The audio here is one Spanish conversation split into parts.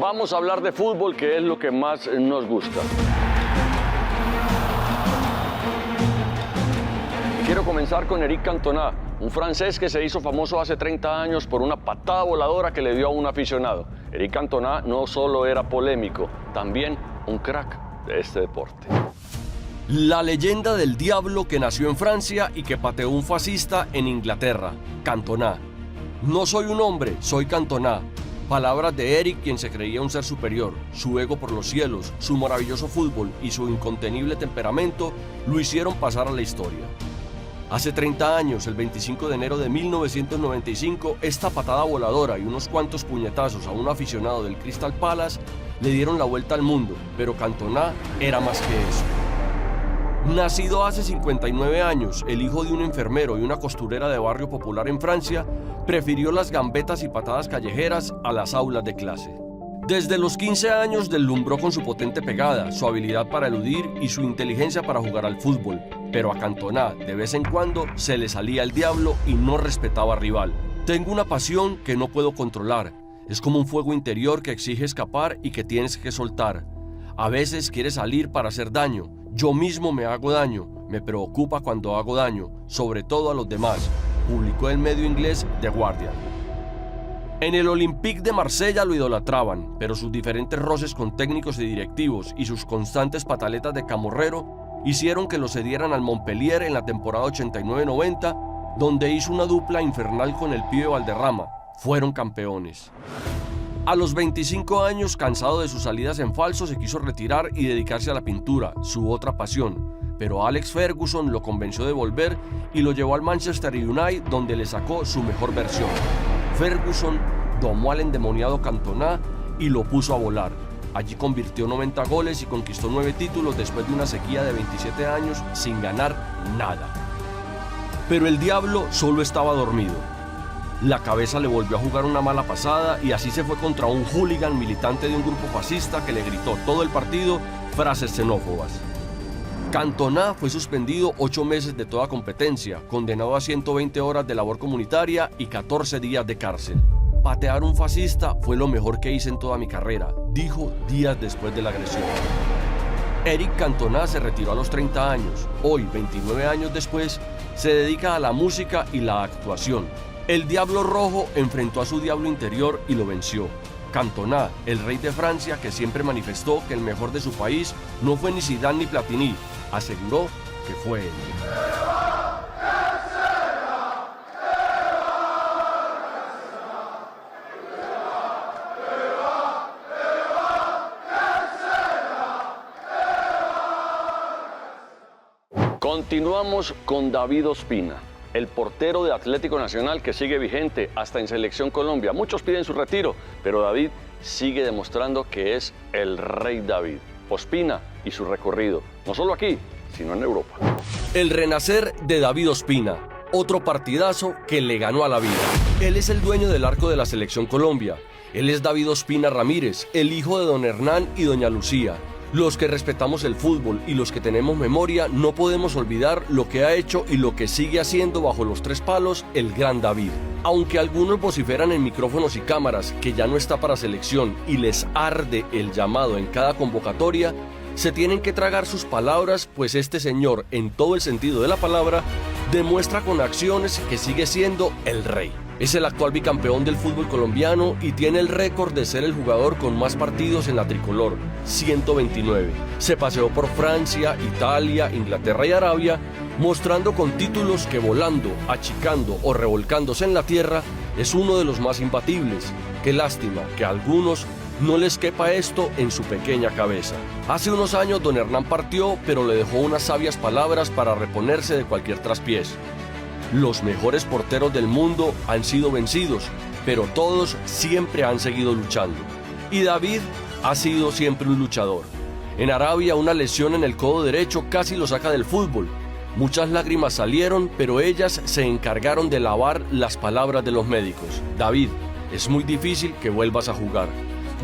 Vamos a hablar de fútbol, que es lo que más nos gusta. Quiero comenzar con Eric Cantona, un francés que se hizo famoso hace 30 años por una patada voladora que le dio a un aficionado. Eric Cantona no solo era polémico, también un crack de este deporte. La leyenda del diablo que nació en Francia y que pateó un fascista en Inglaterra, Cantona. No soy un hombre, soy Cantona. Palabras de Eric, quien se creía un ser superior. Su ego por los cielos, su maravilloso fútbol y su incontenible temperamento lo hicieron pasar a la historia. Hace 30 años, el 25 de enero de 1995, esta patada voladora y unos cuantos puñetazos a un aficionado del Crystal Palace le dieron la vuelta al mundo, pero Cantona era más que eso. Nacido hace 59 años, el hijo de un enfermero y una costurera de barrio popular en Francia, prefirió las gambetas y patadas callejeras a las aulas de clase. Desde los 15 años deslumbró con su potente pegada, su habilidad para eludir y su inteligencia para jugar al fútbol, pero a Cantona de vez en cuando se le salía el diablo y no respetaba al rival. Tengo una pasión que no puedo controlar, es como un fuego interior que exige escapar y que tienes que soltar. A veces quiere salir para hacer daño. Yo mismo me hago daño, me preocupa cuando hago daño, sobre todo a los demás, publicó el medio inglés The Guardian. En el Olympique de Marsella lo idolatraban, pero sus diferentes roces con técnicos y directivos y sus constantes pataletas de camorrero hicieron que lo cedieran al Montpellier en la temporada 89-90, donde hizo una dupla infernal con el pibe Valderrama. Fueron campeones. A los 25 años, cansado de sus salidas en falso, se quiso retirar y dedicarse a la pintura, su otra pasión. Pero Alex Ferguson lo convenció de volver y lo llevó al Manchester United, donde le sacó su mejor versión. Ferguson domó al endemoniado Cantona y lo puso a volar. Allí convirtió 90 goles y conquistó 9 títulos después de una sequía de 27 años sin ganar nada. Pero el diablo solo estaba dormido. La cabeza le volvió a jugar una mala pasada y así se fue contra un hooligan militante de un grupo fascista que le gritó todo el partido frases xenófobas. Cantona fue suspendido 8 meses de toda competencia, condenado a 120 horas de labor comunitaria y 14 días de cárcel. Patear un fascista fue lo mejor que hice en toda mi carrera, dijo días después de la agresión. Eric Cantona se retiró a los 30 años. Hoy, 29 años después, se dedica a la música y la actuación. El Diablo Rojo enfrentó a su diablo interior y lo venció. Cantona, el rey de Francia, que siempre manifestó que el mejor de su país no fue ni Zidane ni Platini, aseguró que fue él. Continuamos con David Ospina, el portero de Atlético Nacional que sigue vigente hasta en Selección Colombia. Muchos piden su retiro, pero David sigue demostrando que es el Rey David. Ospina y su recorrido, no solo aquí, sino en Europa. El renacer de David Ospina, otro partidazo que le ganó a la vida. Él es el dueño del arco de la Selección Colombia. Él es David Ospina Ramírez, el hijo de don Hernán y doña Lucía. Los que respetamos el fútbol y los que tenemos memoria no podemos olvidar lo que ha hecho y lo que sigue haciendo bajo los 3 palos el gran David. Aunque algunos vociferan en micrófonos y cámaras que ya no está para selección y les arde el llamado en cada convocatoria, se tienen que tragar sus palabras, pues este señor, en todo el sentido de la palabra, demuestra con acciones que sigue siendo el rey. Es el actual bicampeón del fútbol colombiano y tiene el récord de ser el jugador con más partidos en la tricolor, 129. Se paseó por Francia, Italia, Inglaterra y Arabia, mostrando con títulos que volando, achicando o revolcándose en la tierra es uno de los más imbatibles. Qué lástima que a algunos no les quepa esto en su pequeña cabeza. Hace unos años don Hernán partió, pero le dejó unas sabias palabras para reponerse de cualquier traspiés. Los mejores porteros del mundo han sido vencidos, pero todos siempre han seguido luchando. Y David ha sido siempre un luchador. En Arabia, una lesión en el codo derecho casi lo saca del fútbol. Muchas lágrimas salieron, pero ellas se encargaron de lavar las palabras de los médicos. David, es muy difícil que vuelvas a jugar.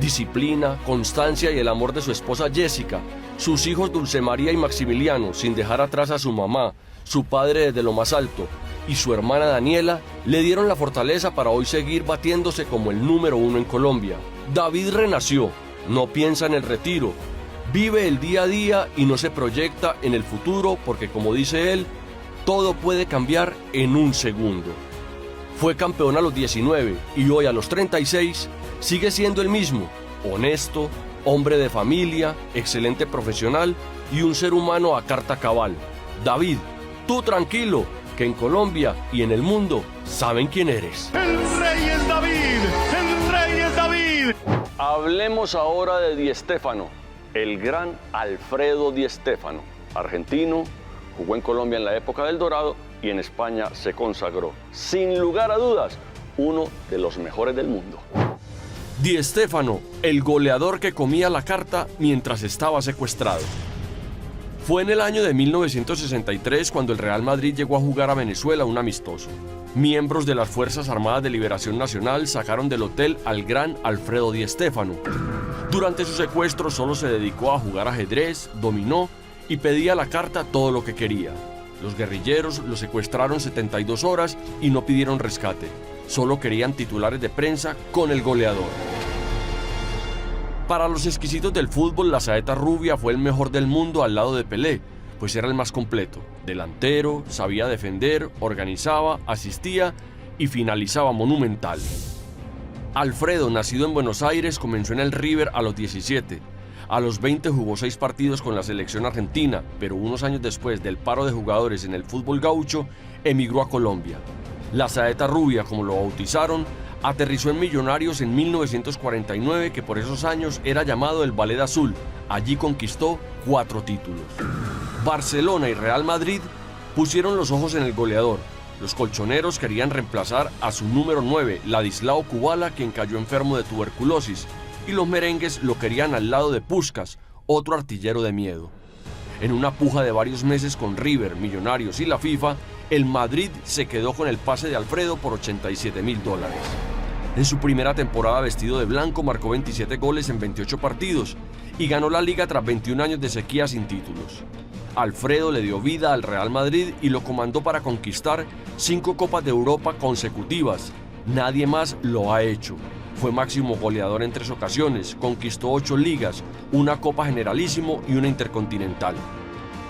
Disciplina, constancia y el amor de su esposa Jessica, sus hijos Dulce María y Maximiliano, sin dejar atrás a su mamá, su padre desde lo más alto, y su hermana Daniela le dieron la fortaleza para hoy seguir batiéndose como el número 1 en Colombia. David renació, no piensa en el retiro, vive el día a día y no se proyecta en el futuro porque, como dice él, todo puede cambiar en un segundo. Fue campeón a los 19 y hoy a los 36 sigue siendo el mismo, honesto, hombre de familia, excelente profesional y un ser humano a carta cabal. David, tú tranquilo, que en Colombia y en el mundo saben quién eres. ¡El rey es David! ¡El rey es David! Hablemos ahora de Di Stéfano, el gran Alfredo Di Stéfano, argentino, jugó en Colombia en la época del Dorado y en España se consagró. Sin lugar a dudas, uno de los mejores del mundo. Di Stéfano, el goleador que comía la carta mientras estaba secuestrado. Fue en el año de 1963 cuando el Real Madrid llegó a jugar a Venezuela un amistoso. Miembros de las Fuerzas Armadas de Liberación Nacional sacaron del hotel al gran Alfredo Di Stéfano. Durante su secuestro solo se dedicó a jugar ajedrez, dominó y pedía a la carta todo lo que quería. Los guerrilleros lo secuestraron 72 horas y no pidieron rescate. Solo querían titulares de prensa con el goleador. Para los exquisitos del fútbol, la saeta rubia fue el mejor del mundo al lado de Pelé, pues era el más completo. Delantero, sabía defender, organizaba, asistía y finalizaba monumental. Alfredo, nacido en Buenos Aires, comenzó en el River a los 17. A los 20 jugó 6 partidos con la selección argentina, pero unos años después del paro de jugadores en el fútbol gaucho, emigró a Colombia. La saeta rubia, como lo bautizaron, aterrizó en Millonarios en 1949, que por esos años era llamado el Ballet Azul. Allí conquistó 4 títulos. Barcelona y Real Madrid pusieron los ojos en el goleador. Los colchoneros querían reemplazar a su número 9, Ladislao Kubala, quien cayó enfermo de tuberculosis, y los merengues lo querían al lado de Puskás, otro artillero de miedo. En una puja de varios meses con River, Millonarios y la FIFA, el Madrid se quedó con el pase de Alfredo por $87.000. En su primera temporada vestido de blanco marcó 27 goles en 28 partidos y ganó la liga tras 21 años de sequía sin títulos. Alfredo le dio vida al Real Madrid y lo comandó para conquistar 5 Copas de Europa consecutivas. Nadie más lo ha hecho. Fue máximo goleador en 3 ocasiones, conquistó 8 ligas, una Copa Generalísimo y una Intercontinental.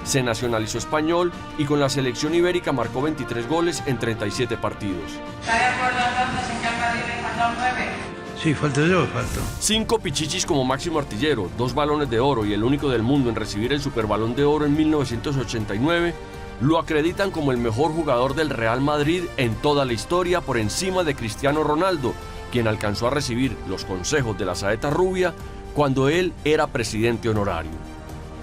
Se nacionalizó español y con la selección ibérica marcó 23 goles en 37 partidos. ¿Está de acuerdo entonces en que al Madrid le faltan 9? Sí, falto yo, falto. 5 pichichis como máximo artillero, 2 balones de oro y el único del mundo en recibir el Superbalón de Oro en 1989, lo acreditan como el mejor jugador del Real Madrid en toda la historia, por encima de Cristiano Ronaldo, quien alcanzó a recibir los consejos de la saeta rubia cuando él era presidente honorario.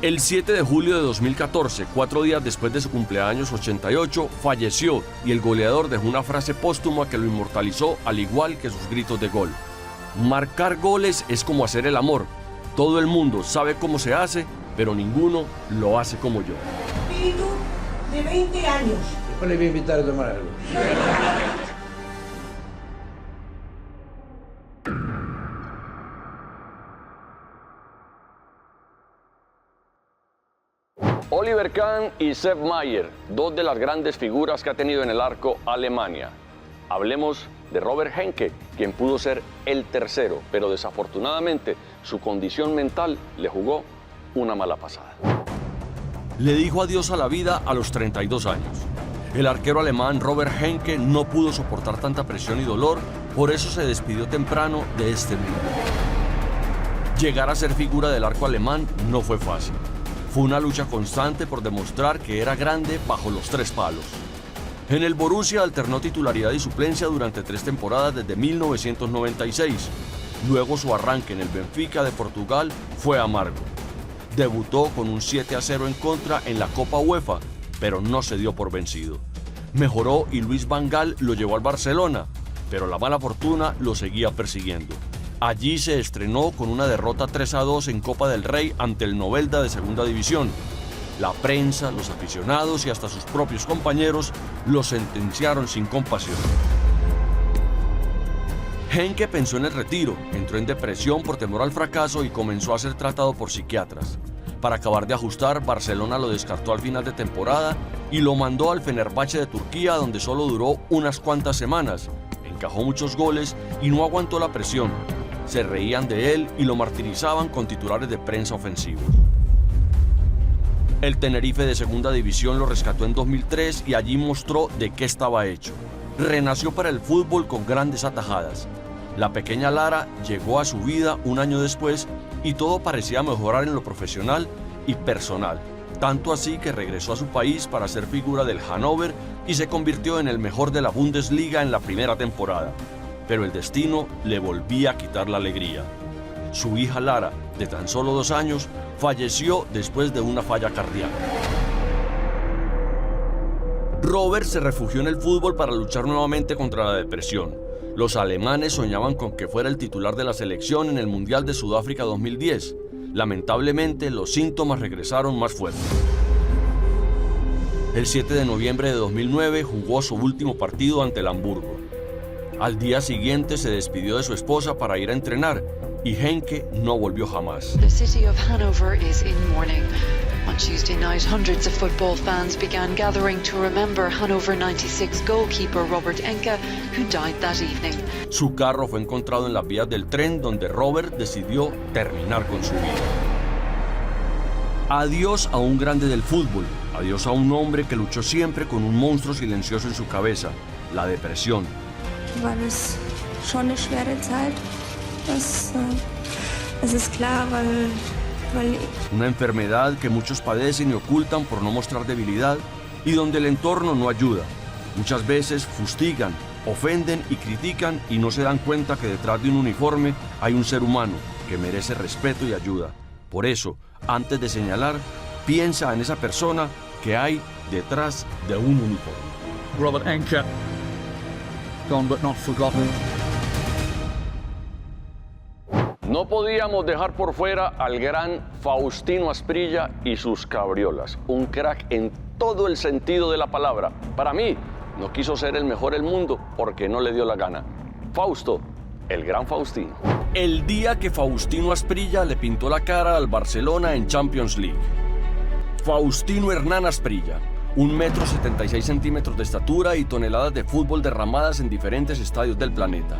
El 7 de julio de 2014, 4 días después de su cumpleaños 88, falleció y el goleador dejó una frase póstuma que lo inmortalizó al igual que sus gritos de gol. Marcar goles es como hacer el amor. Todo el mundo sabe cómo se hace, pero ninguno lo hace como yo. Espíritu de 20 años. Después le voy a invitar a tomar algo. Oliver Kahn y Sepp Maier, 2 de las grandes figuras que ha tenido en el arco Alemania. Hablemos de Robert Henke, quien pudo ser el tercero, pero desafortunadamente su condición mental le jugó una mala pasada. Le dijo adiós a la vida a los 32 años. El arquero alemán Robert Henke no pudo soportar tanta presión y dolor, por eso se despidió temprano de este mundo. Llegar a ser figura del arco alemán no fue fácil. Fue una lucha constante por demostrar que era grande bajo los 3 palos. En el Borussia alternó titularidad y suplencia durante 3 temporadas desde 1996. Luego su arranque en el Benfica de Portugal fue amargo. Debutó con un 7-0 en contra en la Copa UEFA, pero no se dio por vencido. Mejoró y Luis Van Gaal lo llevó al Barcelona, pero la mala fortuna lo seguía persiguiendo. Allí se estrenó con una derrota 3-2 en Copa del Rey ante el Novelda de Segunda División. La prensa, los aficionados y hasta sus propios compañeros lo sentenciaron sin compasión. Henke pensó en el retiro, entró en depresión por temor al fracaso y comenzó a ser tratado por psiquiatras. Para acabar de ajustar, Barcelona lo descartó al final de temporada y lo mandó al Fenerbahçe de Turquía, donde solo duró unas cuantas semanas. Encajó muchos goles y no aguantó la presión. Se reían de él y lo martirizaban con titulares de prensa ofensivos. El Tenerife de segunda división lo rescató en 2003 y allí mostró de qué estaba hecho. Renació para el fútbol con grandes atajadas. La pequeña Lara llegó a su vida un año después y todo parecía mejorar en lo profesional y personal. Tanto así que regresó a su país para ser figura del Hannover y se convirtió en el mejor de la Bundesliga en la primera temporada. Pero el destino le volvía a quitar la alegría. Su hija Lara, de tan solo 2 años, falleció después de una falla cardíaca. Robert se refugió en el fútbol para luchar nuevamente contra la depresión. Los alemanes soñaban con que fuera el titular de la selección en el Mundial de Sudáfrica 2010. Lamentablemente, los síntomas regresaron más fuertes. El 7 de noviembre de 2009 jugó su último partido ante el Hamburgo. Al día siguiente se despidió de su esposa para ir a entrenar y Henke no volvió jamás. The city of Hanover is in mourning. On Tuesday night, hundreds of football fans began gathering to remember Hanover 96 goalkeeper Robert Enke, who died that evening. Su carro fue encontrado en las vías del tren donde Robert decidió terminar con su vida. Adiós a un grande del fútbol, adiós a un hombre que luchó siempre con un monstruo silencioso en su cabeza, la depresión. War das schon eine schwere Zeit. Es ist klar, weil Una enfermedad que muchos padecen y ocultan por no mostrar debilidad y donde el entorno no ayuda. Muchas veces fustigan, ofenden y critican y no se dan cuenta que detrás de un uniforme hay un ser humano que merece respeto y ayuda. Por eso, antes de señalar, piensa en esa persona que hay detrás de un uniforme. Robert Enke, gone but not forgotten. No podíamos dejar por fuera al gran Faustino Asprilla y sus cabriolas. Un crack en todo el sentido de la palabra. Para mí, no quiso ser el mejor del mundo porque no le dio la gana. Fausto, el gran Faustino. El día que Faustino Asprilla le pintó la cara al Barcelona en Champions League. Faustino Hernán Asprilla, 1,76 m de estatura y toneladas de fútbol derramadas en diferentes estadios del planeta.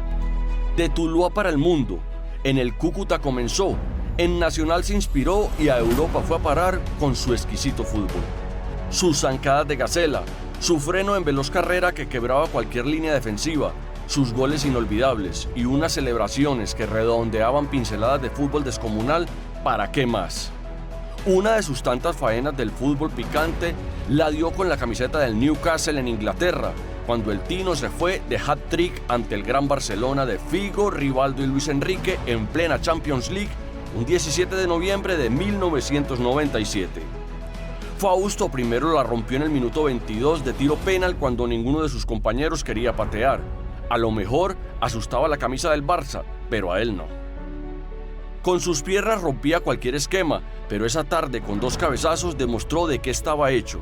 De Tuluá para el mundo. En el Cúcuta comenzó, en Nacional se inspiró y a Europa fue a parar con su exquisito fútbol. Sus zancadas de gacela, su freno en veloz carrera que quebraba cualquier línea defensiva, sus goles inolvidables y unas celebraciones que redondeaban pinceladas de fútbol descomunal, ¿para qué más? Una de sus tantas faenas del fútbol picante la dio con la camiseta del Newcastle en Inglaterra, cuando el Tino se fue de hat-trick ante el gran Barcelona de Figo, Rivaldo y Luis Enrique en plena Champions League, un 17 de noviembre de 1997. Fausto primero la rompió en el minuto 22 de tiro penal cuando ninguno de sus compañeros quería patear. A lo mejor asustaba la camisa del Barça, pero a él no. Con sus piernas rompía cualquier esquema, pero esa tarde con 2 cabezazos demostró de qué estaba hecho.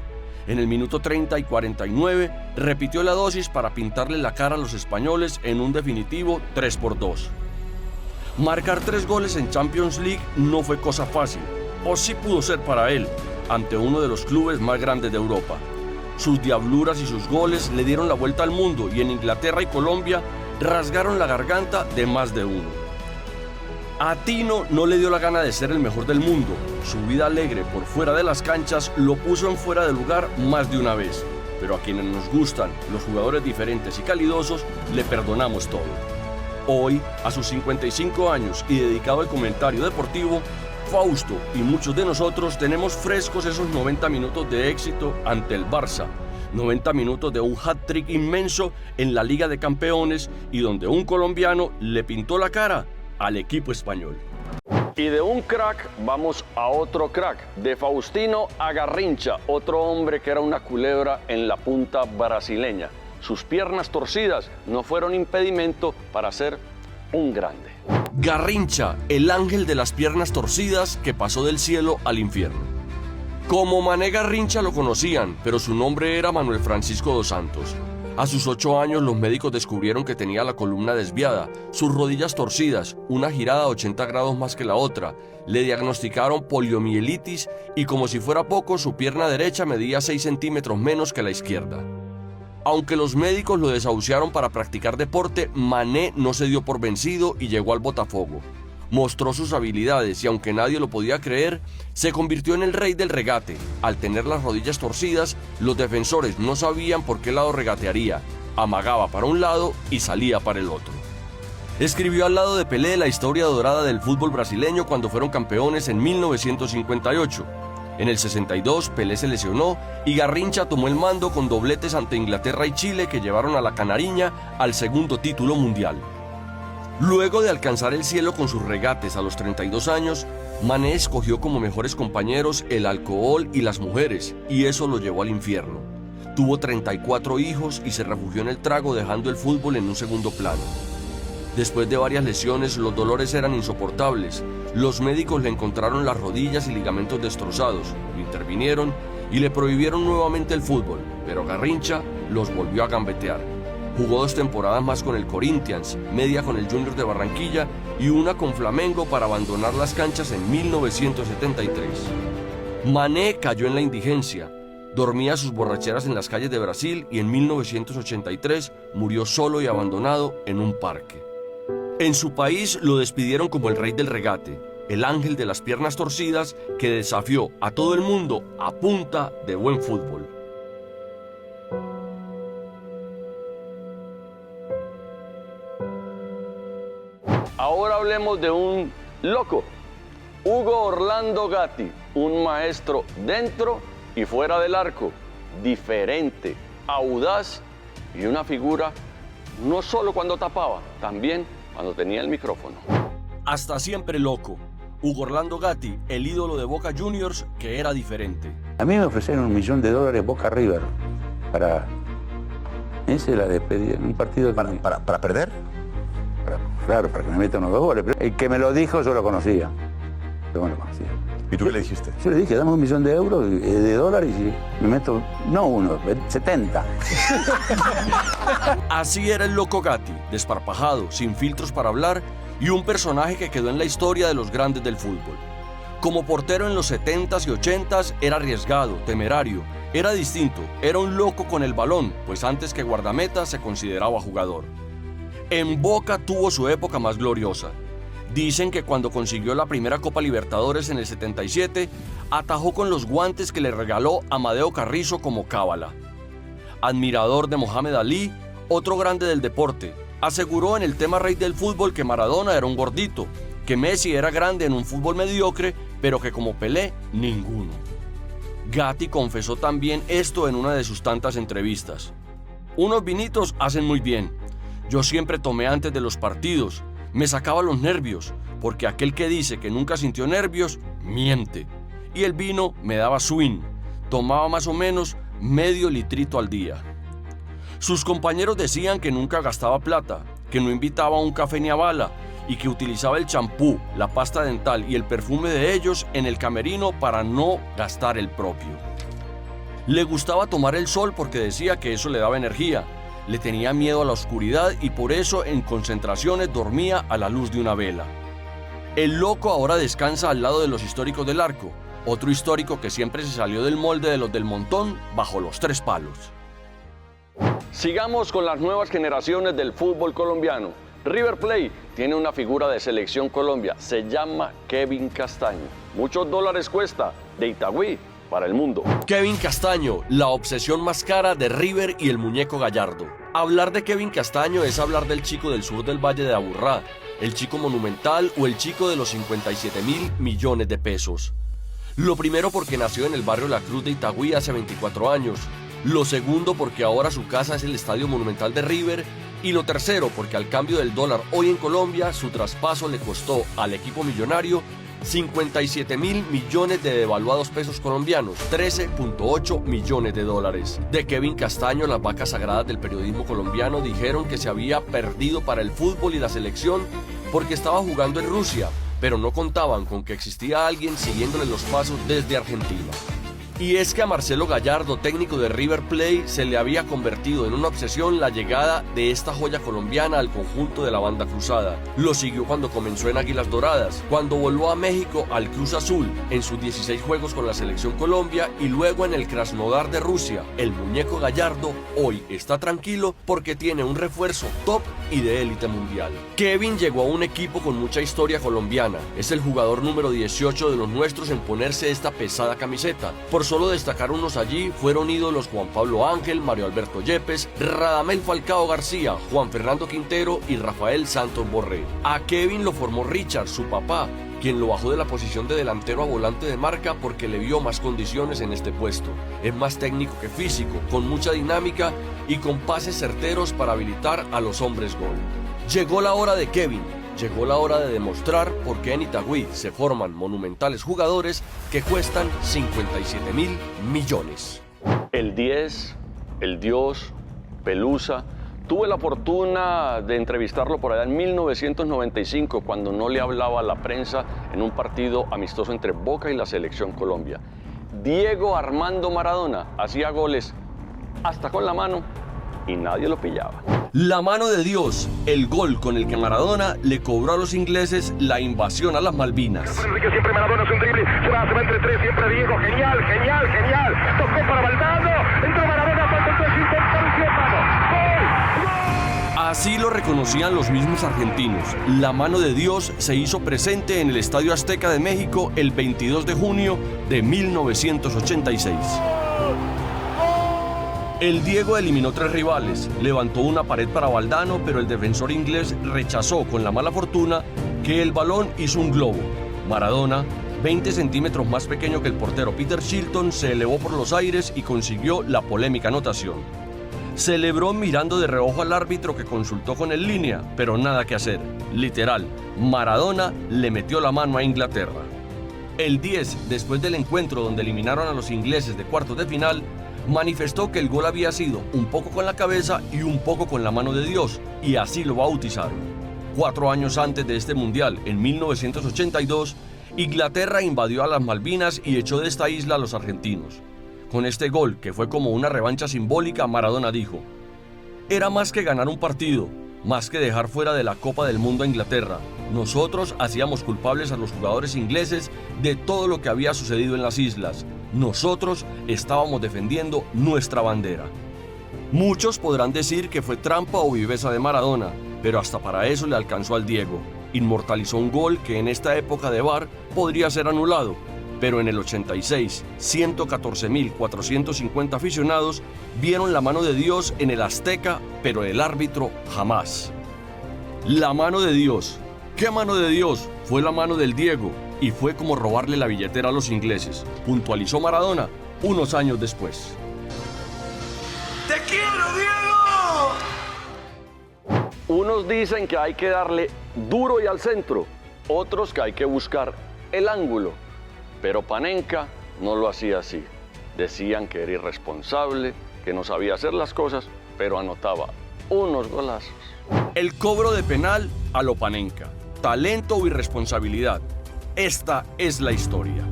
En el minuto 30 y 49 repitió la dosis para pintarle la cara a los españoles en un definitivo 3-2. Marcar 3 goles en Champions League no fue cosa fácil, o sí pudo ser para él, ante uno de los clubes más grandes de Europa. Sus diabluras y sus goles le dieron la vuelta al mundo y en Inglaterra y Colombia rasgaron la garganta de más de uno. A Tino no le dio la gana de ser el mejor del mundo. Su vida alegre por fuera de las canchas lo puso en fuera de lugar más de una vez. Pero a quienes nos gustan los jugadores diferentes y calidosos, le perdonamos todo. Hoy, a sus 55 años y dedicado al comentario deportivo, Fausto y muchos de nosotros tenemos frescos esos 90 minutos de éxito ante el Barça. 90 minutos de un hat-trick inmenso en la Liga de Campeones y donde un colombiano le pintó la cara al equipo español. Y de un crack vamos a otro crack, de Faustino a Garrincha, otro hombre que era una culebra en la punta brasileña. Sus piernas torcidas no fueron impedimento para ser un grande. Garrincha, el ángel de las piernas torcidas que pasó del cielo al infierno. Como Mané Garrincha lo conocían, pero su nombre era Manuel Francisco dos Santos. A sus 8 años los médicos descubrieron que tenía la columna desviada, sus rodillas torcidas, una girada a 80 grados más que la otra, le diagnosticaron poliomielitis y como si fuera poco su pierna derecha medía 6 centímetros menos que la izquierda. Aunque los médicos lo desahuciaron para practicar deporte, Mané no se dio por vencido y llegó al Botafogo. Mostró sus habilidades y aunque nadie lo podía creer, se convirtió en el rey del regate. Al tener las rodillas torcidas, los defensores no sabían por qué lado regatearía. Amagaba para un lado y salía para el otro. Escribió al lado de Pelé la historia dorada del fútbol brasileño cuando fueron campeones en 1958. En el 62, Pelé se lesionó y Garrincha tomó el mando con dobletes ante Inglaterra y Chile que llevaron a la Canariña al segundo título mundial. Luego de alcanzar el cielo con sus regates a los 32 años, Mané escogió como mejores compañeros el alcohol y las mujeres, y eso lo llevó al infierno. Tuvo 34 hijos y se refugió en el trago dejando el fútbol en un segundo plano. Después de varias lesiones, los dolores eran insoportables. Los médicos le encontraron las rodillas y ligamentos destrozados, lo intervinieron y le prohibieron nuevamente el fútbol, pero Garrincha los volvió a gambetear. Jugó 2 temporadas más con el Corinthians, media con el Junior de Barranquilla y una con Flamengo para abandonar las canchas en 1973. Mané cayó en la indigencia, dormía sus borracheras en las calles de Brasil y en 1983 murió solo y abandonado en un parque. En su país lo despidieron como el rey del regate, el ángel de las piernas torcidas que desafió a todo el mundo a punta de buen fútbol. Ahora hablemos de un loco, Ugo Orlando Gatti, un maestro dentro y fuera del arco, diferente, audaz y una figura no solo cuando tapaba, también cuando tenía el micrófono. Hasta siempre loco, Ugo Orlando Gatti, el ídolo de Boca Juniors, que era diferente. A mí me ofrecieron $1 millón Boca River para... Esa es la despedida, un partido... ¿Para perder? Claro, para que me metan unos 2 goles. Pero el que me lo dijo yo lo conocía. Yo no lo conocía. ¿Y tú qué le dijiste? Yo le dije, dame $1 millón de dólares y me meto, no 1, 70. Así era el loco Gatti, desparpajado, sin filtros para hablar y un personaje que quedó en la historia de los grandes del fútbol. Como portero en los 70s y 80s era arriesgado, temerario, era distinto, era un loco con el balón, pues antes que guardameta se consideraba jugador. En Boca tuvo su época más gloriosa. Dicen que cuando consiguió la primera Copa Libertadores en el 77, atajó con los guantes que le regaló Amadeo Carrizo como cábala. Admirador de Mohamed Ali, otro grande del deporte, aseguró en el tema rey del fútbol que Maradona era un gordito, que Messi era grande en un fútbol mediocre, pero que como Pelé, ninguno. Gatti confesó también esto en una de sus tantas entrevistas. Unos vinitos hacen muy bien. Yo siempre tomé antes de los partidos, me sacaba los nervios, porque aquel que dice que nunca sintió nervios, miente. Y el vino me daba swing, tomaba más o menos medio litrito al día. Sus compañeros decían que nunca gastaba plata, que no invitaba a un café ni a bala, y que utilizaba el champú, la pasta dental y el perfume de ellos en el camerino para no gastar el propio. Le gustaba tomar el sol porque decía que eso le daba energía. Le tenía miedo a la oscuridad y por eso en concentraciones dormía a la luz de una vela. El loco ahora descansa al lado de los históricos del arco, otro histórico que siempre se salió del molde de los del montón bajo los 3 palos. Sigamos con las nuevas generaciones del fútbol colombiano. River Plate tiene una figura de Selección Colombia, se llama Kevin Castaño. Muchos dólares cuesta, de Itagüí para el mundo. Kevin Castaño, la obsesión más cara de River y el muñeco Gallardo. Hablar de Kevin Castaño es hablar del chico del sur del Valle de Aburrá, el chico monumental o el chico de los 57.000 millones de pesos. Lo primero porque nació en el barrio La Cruz de Itagüí hace 24 años. Lo segundo porque ahora su casa es el Estadio Monumental de River. Y lo tercero porque al cambio del dólar hoy en Colombia, su traspaso le costó al equipo millonario 57.000 millones de devaluados pesos colombianos, 13.8 millones de dólares. De Kevin Castaño, las vacas sagradas del periodismo colombiano dijeron que se había perdido para el fútbol y la selección porque estaba jugando en Rusia, pero no contaban con que existía alguien siguiéndole los pasos desde Argentina. Y es que a Marcelo Gallardo, técnico de River Plate, se le había convertido en una obsesión la llegada de esta joya colombiana al conjunto de la banda cruzada. Lo siguió cuando comenzó en Águilas Doradas, cuando voló a México al Cruz Azul en sus 16 juegos con la Selección Colombia y luego en el Krasnodar de Rusia. El muñeco Gallardo hoy está tranquilo porque tiene un refuerzo top y de élite mundial. Kevin llegó a un equipo con mucha historia colombiana. Es el jugador número 18 de los nuestros en ponerse esta pesada camiseta. Por solo destacar unos allí, fueron ídolos Juan Pablo Ángel, Mario Alberto Yepes, Radamel Falcao García, Juan Fernando Quintero y Rafael Santos Borré. A Kevin lo formó Richard, su papá, quien lo bajó de la posición de delantero a volante de marca porque le vio más condiciones en este puesto. Es más técnico que físico, con mucha dinámica y con pases certeros para habilitar a los hombres gol. Llegó la hora de Kevin. Llegó la hora de demostrar por qué en Itagüí se forman monumentales jugadores que cuestan 57.000 millones. El 10, el Dios, Pelusa. Tuve la fortuna de entrevistarlo por allá en 1995, cuando no le hablaba a la prensa en un partido amistoso entre Boca y la Selección Colombia. Diego Armando Maradona hacía goles hasta con la mano y nadie lo pillaba. La mano de Dios, el gol con el que Maradona le cobró a los ingleses la invasión a las Malvinas. Siempre Maradona es un drible, se va entre tres, siempre Diego, genial. Tocó para Valdano, entró Maradona, falta el intentar un ¡gol! Así lo reconocían los mismos argentinos. La mano de Dios se hizo presente en el Estadio Azteca de México el 22 de junio de 1986. El Diego eliminó 3 rivales, levantó una pared para Valdano, pero el defensor inglés rechazó con la mala fortuna que el balón hizo un globo. Maradona, 20 centímetros más pequeño que el portero Peter Shilton, se elevó por los aires y consiguió la polémica anotación. Celebró mirando de reojo al árbitro que consultó con el línea, pero nada que hacer. Literal, Maradona le metió la mano a Inglaterra. El 10, después del encuentro donde eliminaron a los ingleses de cuartos de final, manifestó que el gol había sido un poco con la cabeza y un poco con la mano de Dios, y así lo bautizaron. 4 años antes de este mundial, en 1982, Inglaterra invadió a las Malvinas y echó de esta isla a los argentinos. Con este gol, que fue como una revancha simbólica, Maradona dijo: «Era más que ganar un partido, más que dejar fuera de la Copa del Mundo a Inglaterra. Nosotros hacíamos culpables a los jugadores ingleses de todo lo que había sucedido en las islas. Nosotros estábamos defendiendo nuestra bandera». Muchos podrán decir que fue trampa o viveza de Maradona, pero hasta para eso le alcanzó al Diego. Inmortalizó un gol que en esta época de VAR podría ser anulado, pero en el 86, 114.450 aficionados vieron la mano de Dios en el Azteca, pero el árbitro jamás. La mano de Dios. ¿Qué mano de Dios? Fue la mano del Diego, y fue como robarle la billetera a los ingleses, puntualizó Maradona unos años después. ¡Te quiero, Diego! Unos dicen que hay que darle duro y al centro, otros que hay que buscar el ángulo, pero Panenka no lo hacía así. Decían que era irresponsable, que no sabía hacer las cosas, pero anotaba unos golazos. El cobro de penal a lo Panenka. Talento o irresponsabilidad. Esta es la historia.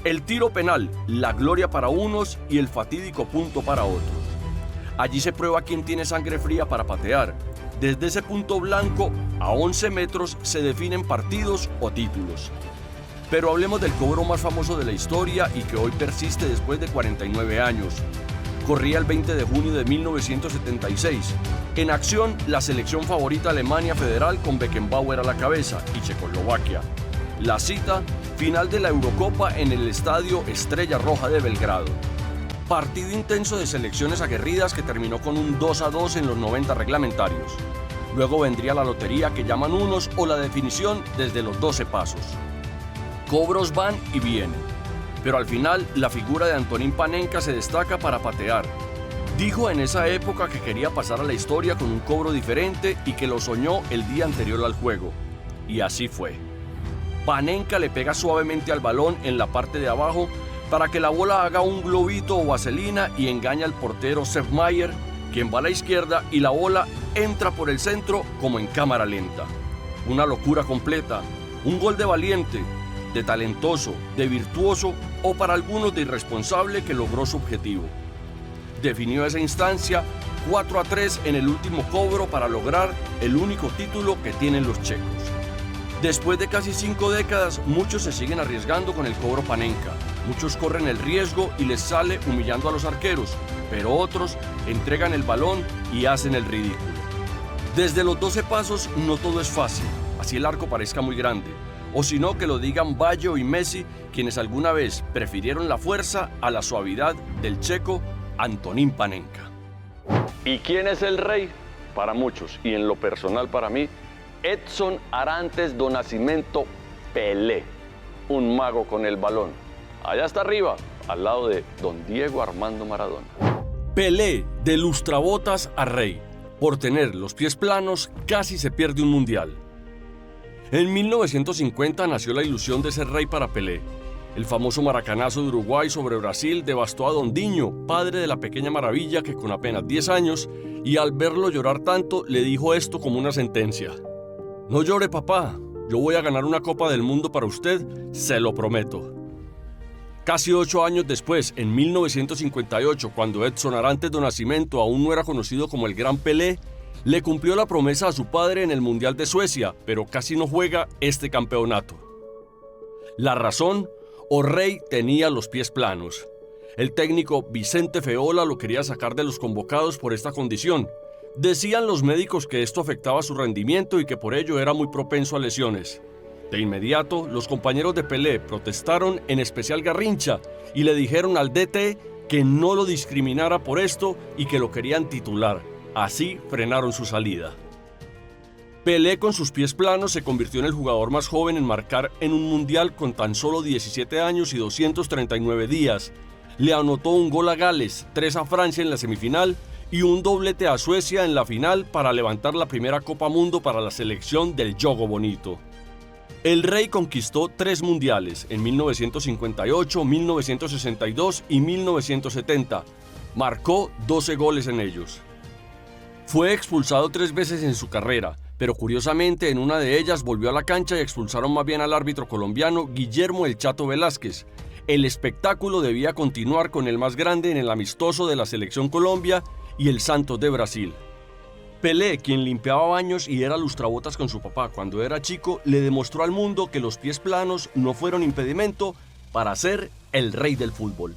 El tiro penal, la gloria para unos y el fatídico punto para otros. Allí se prueba quién tiene sangre fría para patear. Desde ese punto blanco a 11 metros se definen partidos o títulos. Pero hablemos del cobro más famoso de la historia y que hoy persiste después de 49 años. Corría el 20 de junio de 1976. En acción, la selección favorita Alemania Federal con Beckenbauer a la cabeza y Checoslovaquia. La cita, final de la Eurocopa en el estadio Estrella Roja de Belgrado. Partido intenso de selecciones aguerridas que terminó con un 2-2 en los 90 reglamentarios. Luego vendría la lotería que llaman unos o la definición desde los 12 pasos. Cobros van y vienen, pero al final la figura de Antonín Panenka se destaca para patear. Dijo en esa época que quería pasar a la historia con un cobro diferente y que lo soñó el día anterior al juego. Y así fue. Panenka le pega suavemente al balón en la parte de abajo para que la bola haga un globito o vaselina y engaña al portero Sepp Maier, quien va a la izquierda y la bola entra por el centro como en cámara lenta. Una locura completa, un gol de valiente, de talentoso, de virtuoso o para algunos de irresponsable que logró su objetivo. Definió esa instancia 4-3 en el último cobro para lograr el único título que tienen los checos. Después de casi 5 décadas, muchos se siguen arriesgando con el cobro Panenka. Muchos corren el riesgo y les sale humillando a los arqueros, pero otros entregan el balón y hacen el ridículo. Desde los 12 pasos no todo es fácil, así el arco parezca muy grande. O si no, que lo digan Baggio y Messi, quienes alguna vez prefirieron la fuerza a la suavidad del checo Antonín Panenka. ¿Y quién es el rey? Para muchos, y en lo personal para mí, Edson Arantes do Nascimento Pelé, un mago con el balón. Allá está arriba, al lado de don Diego Armando Maradona. Pelé, de lustrabotas a rey. Por tener los pies planos, casi se pierde un mundial. En 1950 nació la ilusión de ser rey para Pelé. El famoso maracanazo de Uruguay sobre Brasil devastó a Don Diño, padre de la pequeña maravilla que con apenas 10 años, y al verlo llorar tanto, le dijo esto como una sentencia: «No llore, papá, yo voy a ganar una Copa del Mundo para usted, se lo prometo». Casi 8 años después, en 1958, cuando Edson Arantes do Nascimento aún no era conocido como el Gran Pelé, le cumplió la promesa a su padre en el Mundial de Suecia, pero casi no juega este campeonato. La razón: O'Reilly tenía los pies planos. El técnico Vicente Feola lo quería sacar de los convocados por esta condición. Decían los médicos que esto afectaba su rendimiento y que por ello era muy propenso a lesiones. De inmediato, los compañeros de Pelé protestaron, en especial Garrincha, y le dijeron al DT que no lo discriminara por esto y que lo querían titular. Así frenaron su salida. Pelé, con sus pies planos, se convirtió en el jugador más joven en marcar en un mundial con tan solo 17 años y 239 días. Le anotó un gol a Gales, 3 a Francia en la semifinal y un doblete a Suecia en la final para levantar la primera Copa Mundo para la selección del Jogo Bonito. El rey conquistó 3 mundiales, en 1958, 1962 y 1970. Marcó 12 goles en ellos. Fue expulsado 3 veces en su carrera, pero curiosamente en una de ellas volvió a la cancha y expulsaron más bien al árbitro colombiano Guillermo El Chato Velázquez. El espectáculo debía continuar con el más grande en el amistoso de la Selección Colombia y el Santos de Brasil. Pelé, quien limpiaba baños y era lustrabotas con su papá cuando era chico, le demostró al mundo que los pies planos no fueron impedimento para ser el rey del fútbol.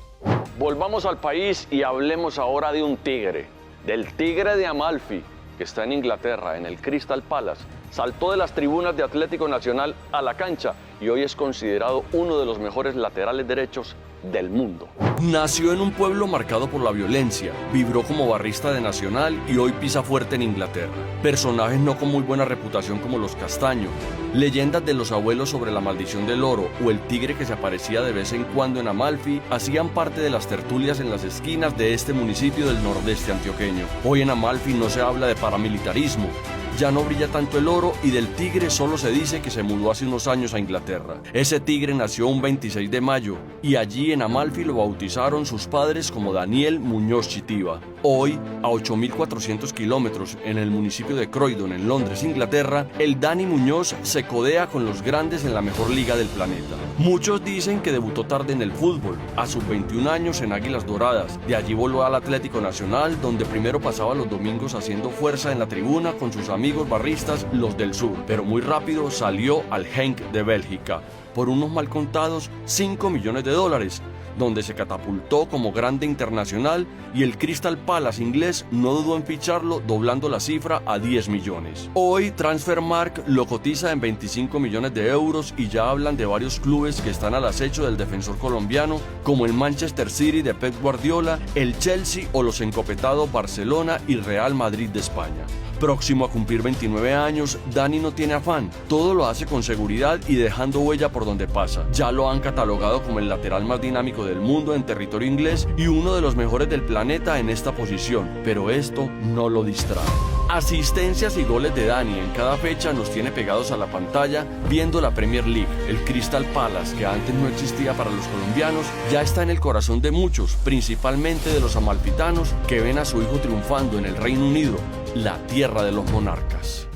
Volvamos al país y hablemos ahora de un tigre, del Tigre de Amalfi, que está en Inglaterra, en el Crystal Palace. Saltó de las tribunas de Atlético Nacional a la cancha y hoy es considerado uno de los mejores laterales derechos del mundo. Nació en un pueblo marcado por la violencia, vibró como barrista de Nacional y hoy pisa fuerte en Inglaterra. Personajes no con muy buena reputación como los Castaño, leyendas de los abuelos sobre la maldición del oro o el tigre que se aparecía de vez en cuando en Amalfi hacían parte de las tertulias en las esquinas de este municipio del nordeste antioqueño. Hoy en Amalfi no se habla de paramilitarismo, ya no brilla tanto el oro y del tigre solo se dice que se mudó hace unos años a Inglaterra. Ese tigre nació un 26 de mayo y allí en Amalfi lo bautizaron sus padres como Daniel Muñoz Chitiva. Hoy, a 8.400 kilómetros en el municipio de Croydon, en Londres, Inglaterra, el Dani Muñoz se codea con los grandes en la mejor liga del planeta. Muchos dicen que debutó tarde en el fútbol, a sus 21 años en Águilas Doradas. De allí voló al Atlético Nacional, donde primero pasaba los domingos haciendo fuerza en la tribuna con sus amigos barristas, los del sur, pero muy rápido salió al Genk de Bélgica por unos mal contados $5 millones, donde se catapultó como grande internacional y el Crystal Palace inglés no dudó en ficharlo, doblando la cifra a 10 millones. Hoy Transfermarkt lo cotiza en 25 millones de euros y ya hablan de varios clubes que están al acecho del defensor colombiano, como el Manchester City de Pep Guardiola, el Chelsea o los encopetados Barcelona y Real Madrid de España. Próximo a cumplir 29 años, Dani no tiene afán, todo lo hace con seguridad y dejando huella por donde pasa. Ya lo han catalogado como el lateral más dinámico del mundo en territorio inglés y uno de los mejores del planeta en esta posición, pero esto no lo distrae. Asistencias y goles de Dani en cada fecha nos tiene pegados a la pantalla viendo la Premier League. El Crystal Palace, que antes no existía para los colombianos, ya está en el corazón de muchos, principalmente de los amalfitanos que ven a su hijo triunfando en el Reino Unido, la tierra de los monarcas.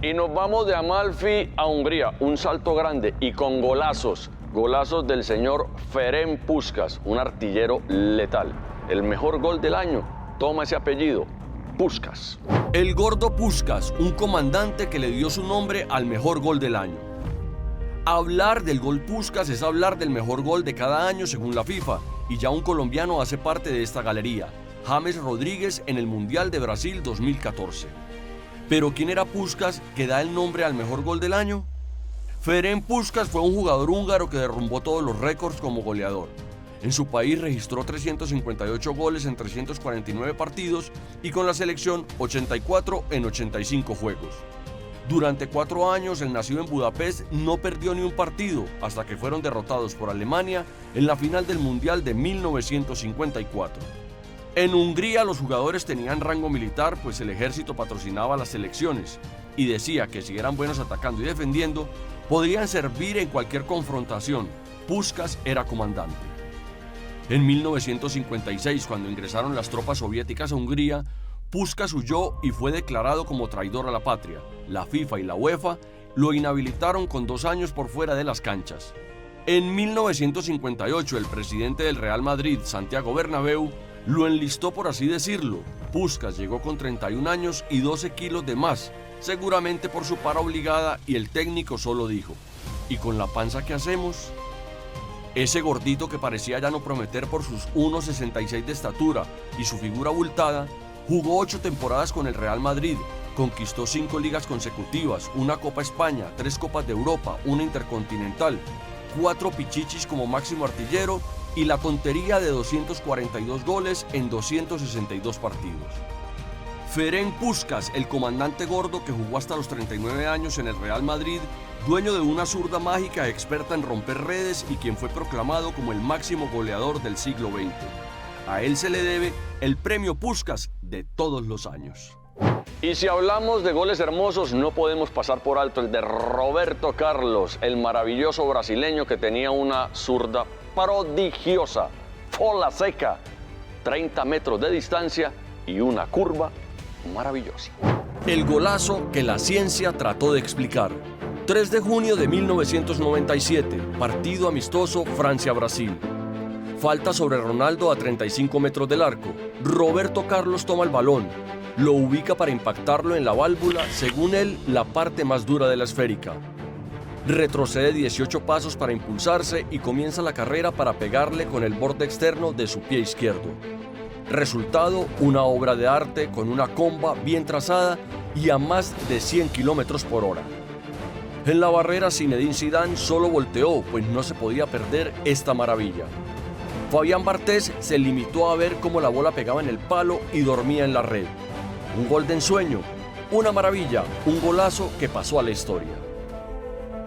Y nos vamos de Amalfi a Hungría, un salto grande y con golazos. golazos del señor Ferenc Puskás, un artillero letal. El mejor gol del año, toma ese apellido, Puskás. El gordo Puskás, un comandante que le dio su nombre al mejor gol del año. Hablar del gol Puskás es hablar del mejor gol de cada año según la FIFA, y ya un colombiano hace parte de esta galería, James Rodríguez en el Mundial de Brasil 2014. Pero ¿quién era Puskás que da el nombre al mejor gol del año? Ferenc Puskás fue un jugador húngaro que derrumbó todos los récords como goleador. En su país registró 358 goles en 349 partidos y con la selección 84 en 85 juegos. Durante 4 años el nacido en Budapest no perdió ni un partido hasta que fueron derrotados por Alemania en la final del Mundial de 1954. En Hungría los jugadores tenían rango militar, pues el ejército patrocinaba a las selecciones y decía que si eran buenos atacando y defendiendo, podrían servir en cualquier confrontación. Puskás era comandante. En 1956, cuando ingresaron las tropas soviéticas a Hungría, Puskás huyó y fue declarado como traidor a la patria. La FIFA y la UEFA lo inhabilitaron con 2 años por fuera de las canchas. En 1958, el presidente del Real Madrid, Santiago Bernabéu, lo enlistó, por así decirlo. Puskás llegó con 31 años y 12 kilos de más, seguramente por su para obligada, y el técnico solo dijo: ¿y con la panza qué hacemos? Ese gordito que parecía ya no prometer por sus 1,66 de estatura y su figura abultada, jugó 8 temporadas con el Real Madrid, conquistó 5 ligas consecutivas, una Copa España, 3 Copas de Europa, una Intercontinental, 4 pichichis como máximo artillero y la tontería de 242 goles en 262 partidos. Ferenc Puskás, el comandante gordo que jugó hasta los 39 años en el Real Madrid, dueño de una zurda mágica experta en romper redes y quien fue proclamado como el máximo goleador del siglo XX. A él se le debe el premio Puskás de todos los años. Y si hablamos de goles hermosos, no podemos pasar por alto el de Roberto Carlos, el maravilloso brasileño que tenía una zurda prodigiosa, fola seca, 30 metros de distancia y una curva maravillosa. El golazo que la ciencia trató de explicar. 3 de junio de 1997, partido amistoso Francia-Brasil. Falta sobre Ronaldo a 35 metros del arco. Roberto Carlos toma el balón, lo ubica para impactarlo en la válvula, según él, la parte más dura de la esférica. Retrocede 18 pasos para impulsarse y comienza la carrera para pegarle con el borde externo de su pie izquierdo. Resultado, una obra de arte con una comba bien trazada y a más de 100 kilómetros por hora. En la barrera, Zinedine Zidane solo volteó, pues no se podía perder esta maravilla. Fabián Barthez se limitó a ver cómo la bola pegaba en el palo y dormía en la red. Un gol de ensueño, una maravilla, un golazo que pasó a la historia.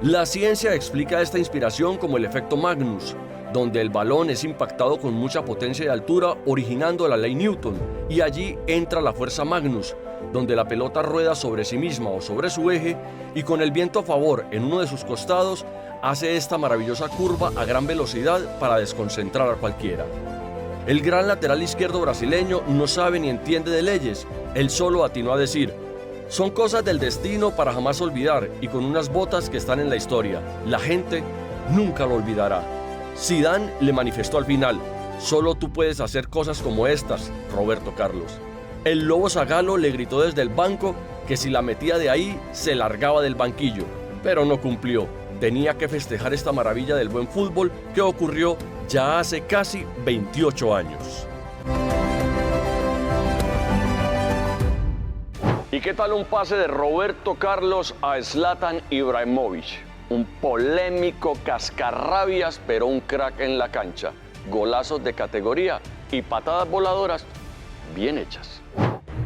La ciencia explica esta inspiración como el efecto Magnus, donde el balón es impactado con mucha potencia y altura, originando la ley Newton, y allí entra la fuerza Magnus, donde la pelota rueda sobre sí misma o sobre su eje, y con el viento a favor en uno de sus costados, hace esta maravillosa curva a gran velocidad para desconcentrar a cualquiera. El gran lateral izquierdo brasileño no sabe ni entiende de leyes, él solo atinó a decir: son cosas del destino para jamás olvidar, y con unas botas que están en la historia. La gente nunca lo olvidará. Zidane le manifestó al final: solo tú puedes hacer cosas como estas, Roberto Carlos. El Lobo Zagallo le gritó desde el banco que si la metía de ahí, se largaba del banquillo, pero no cumplió. Tenía que festejar esta maravilla del buen fútbol que ocurrió ya hace casi 28 años. ¿Y qué tal un pase de Roberto Carlos a Zlatan Ibrahimovic? Un polémico cascarrabias, pero un crack en la cancha. Golazos de categoría y patadas voladoras bien hechas.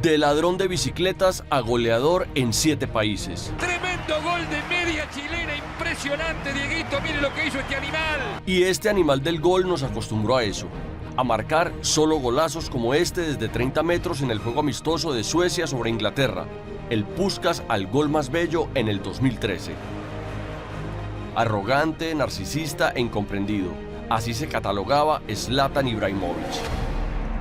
De ladrón de bicicletas a goleador en 7 países. Tremendo gol de media chilena, impresionante, Dieguito, mire lo que hizo este animal. Y este animal del gol nos acostumbró a eso, a marcar solo golazos como este desde 30 metros en el juego amistoso de Suecia sobre Inglaterra, el Puskás al gol más bello en el 2013. Arrogante, narcisista e incomprendido, así se catalogaba Zlatan Ibrahimovic.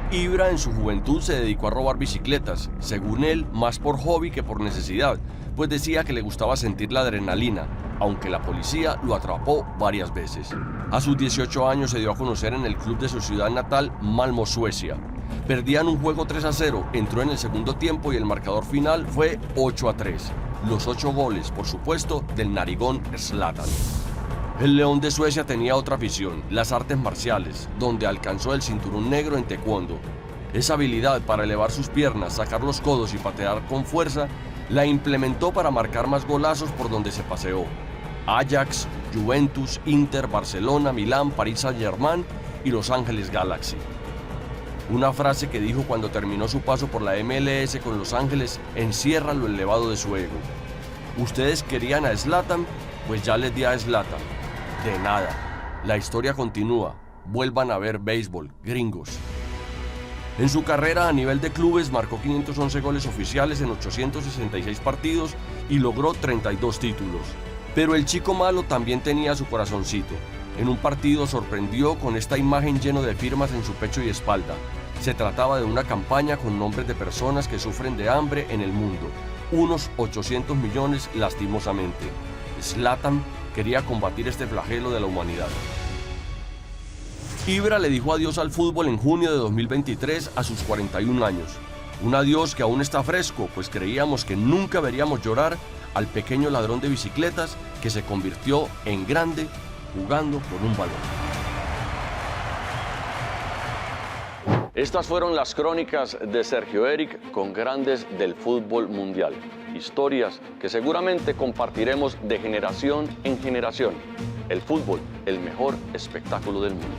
Ibra en su juventud se dedicó a robar bicicletas, según él, más por hobby que por necesidad, pues decía que le gustaba sentir la adrenalina, aunque la policía lo atrapó varias veces. A sus 18 años se dio a conocer en el club de su ciudad natal, Malmö, Suecia. Perdían un juego 3-0, entró en el segundo tiempo y el marcador final fue 8-3. Los 8 goles, por supuesto, del narigón Zlatan. El León de Suecia tenía otra afición, las artes marciales, donde alcanzó el cinturón negro en taekwondo. Esa habilidad para elevar sus piernas, sacar los codos y patear con fuerza, la implementó para marcar más golazos por donde se paseó. Ajax, Juventus, Inter, Barcelona, Milán, Paris Saint-Germain y Los Ángeles Galaxy. Una frase que dijo cuando terminó su paso por la MLS con Los Ángeles encierra lo elevado de su ego. ¿Ustedes querían a Zlatan? Pues ya les di a Zlatan. De nada. La historia continúa. Vuelvan a ver béisbol, gringos. En su carrera a nivel de clubes marcó 511 goles oficiales en 866 partidos y logró 32 títulos. Pero el chico malo también tenía su corazoncito. En un partido sorprendió con esta imagen lleno de firmas en su pecho y espalda. Se trataba de una campaña con nombres de personas que sufren de hambre en el mundo. Unos 800 millones lastimosamente. Zlatan quería combatir este flagelo de la humanidad. Ibra le dijo adiós al fútbol en junio de 2023 a sus 41 años. Un adiós que aún está fresco, pues creíamos que nunca veríamos llorar al pequeño ladrón de bicicletas que se convirtió en grande jugando con un balón. Estas fueron las crónicas de Sergio Eric con grandes del fútbol mundial. Historias que seguramente compartiremos de generación en generación. El fútbol, el mejor espectáculo del mundo.